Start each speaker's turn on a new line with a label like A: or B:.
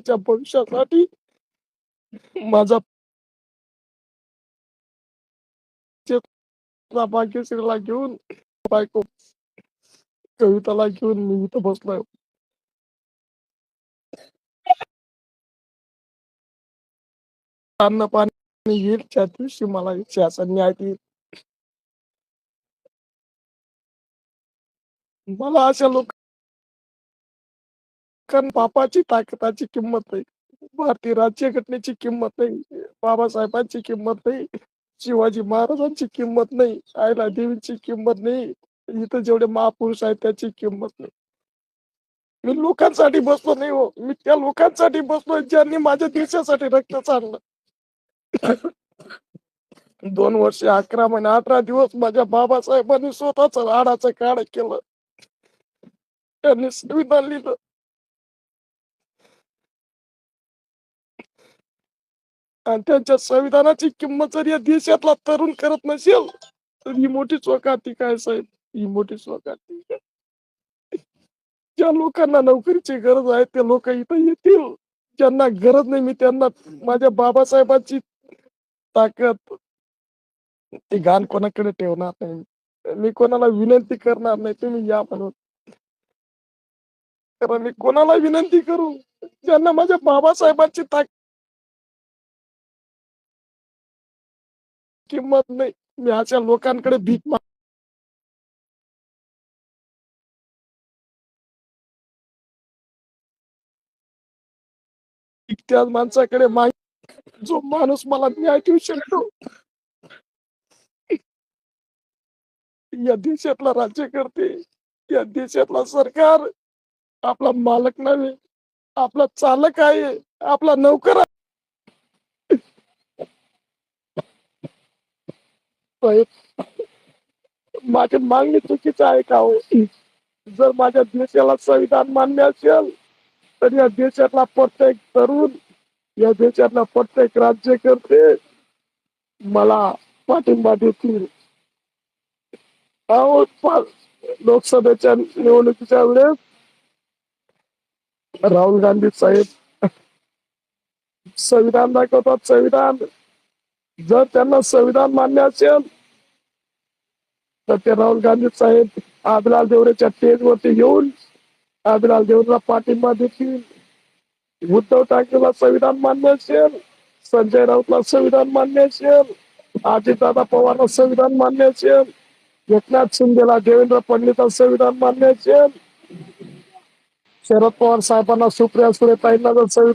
A: मुलाच्या भविष्यासाठी माझा चेतना भाग्यश्रीला घेऊन, बायको कविताला घेऊन मी इथं बसलोय. अन्न पाणी येईल त्या दिवशी मला शासन न्याय देईल. मला अशा बापाची ताकदाची किंमत नाही, भारतीय राज्यघटनेची किंमत नाही, बाबासाहेबांची किंमत नाही, शिवाजी महाराजांची किंमत नाही, आयला देवीची किंमत नाही, इथं जेवढे महापुरुष आहेत त्याची किंमत नाही. मी लोकांसाठी बसलो नाही हो, मी त्या लोकांसाठी बसलोय ज्यांनी माझ्या देशासाठी रक्त चाललं. 2 वर्ष 11 महिने 18 दिवस माझ्या बाबासाहेबांनी स्वतःच हाडाचं काढ केलं. त्यांनी संविधान लिहिलं. आणि त्यांच्या संविधानाची किंमत जर या देशातला तरुण करत नसेल तर ही मोठी चोकाटी काय साहेब, ही मोठी चोकाटी. ज्या लोकांना नोकरीची गरज आहे ते लोक इथं येतील, ज्यांना गरज नाही मी त्यांना माझ्या बाबासाहेबांची ताकद ती घाण कोणाकडे ठेवणार नाही. मी कोणाला विनंती करणार नाही तुम्ही या म्हणून, कारण मी कोणाला विनंती करू ज्यांना माझ्या बाबासाहेबांची किंमत नाही. मी अशा लोकांकडे भीक त्या माणसाकडे जो माणूस मला न्याय देऊ शकतो. या देशातला राज्यकर्ते, या देशातला सरकार आपला मालक नव्हे, आपला चालक आहे, आपला नौकर आहे. माझी मागणी चुकीची आहे का हो? जर माझ्या देशाला संविधान मान्य असेल तर या देशातला प्रत्येक तरुण, या देशातला प्रत्येक राज्यकर्ते मला पाठिंबा देतील. लोकसभेच्या निवडणुकीच्या वेळेस राहुल गांधी साहेब संविधान दाखवतात, संविधान. जर त्यांना संविधान मान्य असेल तर ते राहुल गांधी साहेब आदिलाल देवरेच्या स्टेजवरती येऊन आदिलाल देवरेला पाठिंबा देतील. उद्धव ठाकरेला संविधान मान्य असेल, संजय राऊतला संविधान मान्य असेल, अजितदादा पवारला संविधान मान्य असेल, एकनाथ शिंदेला, देवेंद्र फडणवीसला संविधान मान्य असेल, शरद पवार साहेबांना, सुप्रिया सुळेताईंना जर संविधान